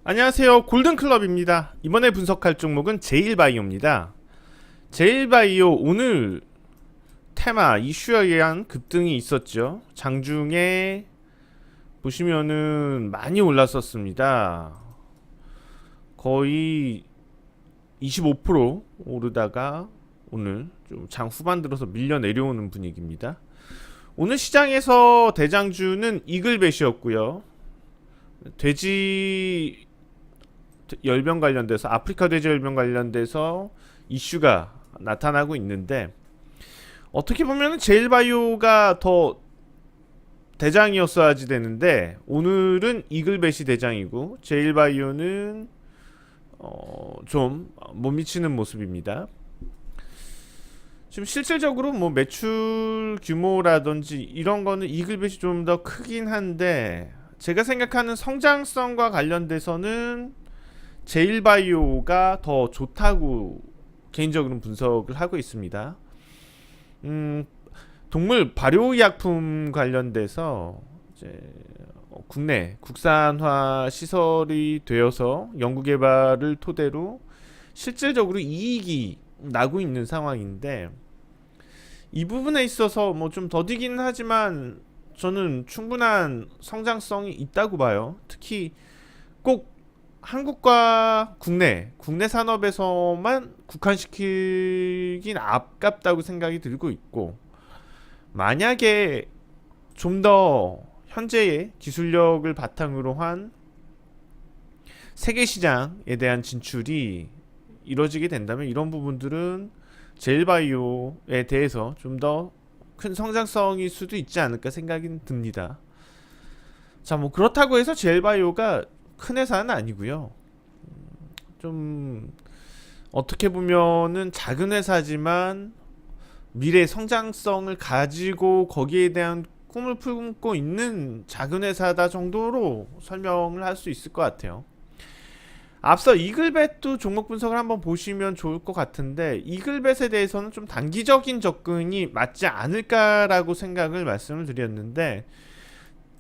안녕하세요, 골든클럽입니다. 이번에 분석할 종목은 제일바이오입니다. 제일바이오 오늘 테마 이슈에 의한 급등이 있었죠. 장중에 보시면은 많이 올랐었습니다. 거의 25% 오르다가 오늘 좀 장 후반 들어서 밀려 내려오는 분위기입니다. 오늘 시장에서 대장주는 이글벳이었고요. 돼지 열병 관련돼서, 아프리카 돼지 열병 관련돼서 이슈가 나타나고 있는데, 어떻게 보면 제일바이오가 더 대장이었어야지 되는데 오늘은 이글벳이 대장이고 제일바이오는 좀 못 미치는 모습입니다. 지금 실질적으로 뭐 매출 규모라든지 이런 거는 이글벳이 좀 더 크긴 한데, 제가 생각하는 성장성과 관련돼서는 제일바이오가 더 좋다고 개인적으로는 분석을 하고 있습니다. 동물 발효의약품 관련돼서 이제 국내 국산화 시설이 되어서 연구개발을 토대로 실질적으로 이익이 나고 있는 상황인데, 이 부분에 있어서 뭐 좀 더디긴 하지만 저는 충분한 성장성이 있다고 봐요. 특히 꼭 한국과 국내 산업에서만 국한시키긴 아깝다고 생각이 들고 있고, 만약에 좀 더 현재의 기술력을 바탕으로 한 세계 시장에 대한 진출이 이루어지게 된다면 이런 부분들은 제일바이오에 대해서 좀 더 큰 성장성일 수도 있지 않을까 생각이 듭니다. 자, 뭐 그렇다고 해서 제일바이오가 큰 회사는 아니고요. 좀 어떻게 보면은 작은 회사지만 미래 성장성을 가지고 거기에 대한 꿈을 품고 있는 작은 회사다 정도로 설명을 할 수 있을 것 같아요. 앞서 이글벳도 종목 분석을 한번 보시면 좋을 것 같은데, 이글벳에 대해서는 좀 단기적인 접근이 맞지 않을까라고 생각을 말씀을 드렸는데,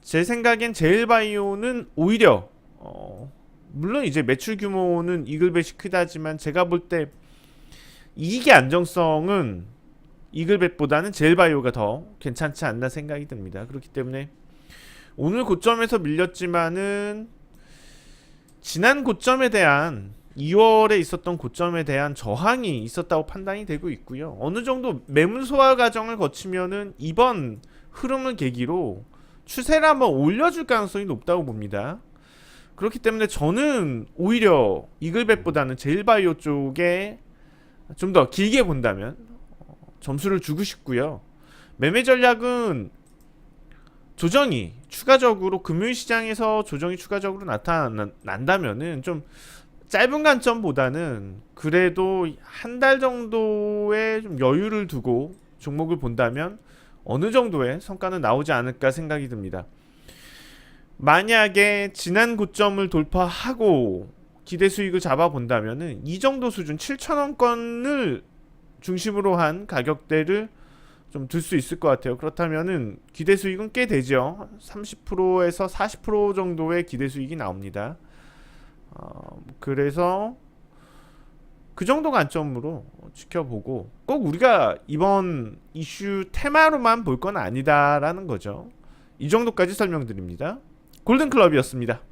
제 생각엔 제일바이오는 오히려 물론 이제 매출 규모는 이글벳이 크다지만 제가 볼 때 이익의 안정성은 이글벳보다는 제일바이오가 더 괜찮지 않나 생각이 듭니다. 그렇기 때문에 오늘 고점에서 밀렸지만은 지난 고점에 대한 2월에 있었던 고점에 대한 저항이 있었다고 판단이 되고 있고요. 어느 정도 매물 소화 과정을 거치면은 이번 흐름을 계기로 추세를 한번 올려줄 가능성이 높다고 봅니다. 그렇기 때문에 저는 오히려 이글벳보다는 제일바이오 쪽에 좀 더 길게 본다면 점수를 주고 싶고요. 매매 전략은 조정이 추가적으로 금융 시장에서 조정이 추가적으로 나타난다면은 좀 짧은 관점보다는 그래도 한 달 정도의 좀 여유를 두고 종목을 본다면 어느 정도의 성과는 나오지 않을까 생각이 듭니다. 만약에 지난 고점을 돌파하고 기대 수익을 잡아 본다면은 이 정도 수준 7,000원권을 중심으로 한 가격대를 좀 들 수 있을 것 같아요. 그렇다면은 기대 수익은 꽤 되죠. 30%에서 40% 정도의 기대 수익이 나옵니다. 그래서 그 정도 관점으로 지켜보고, 꼭 우리가 이번 이슈 테마로만 볼 건 아니다라는 거죠. 이 정도까지 설명드립니다. 골든클럽이었습니다.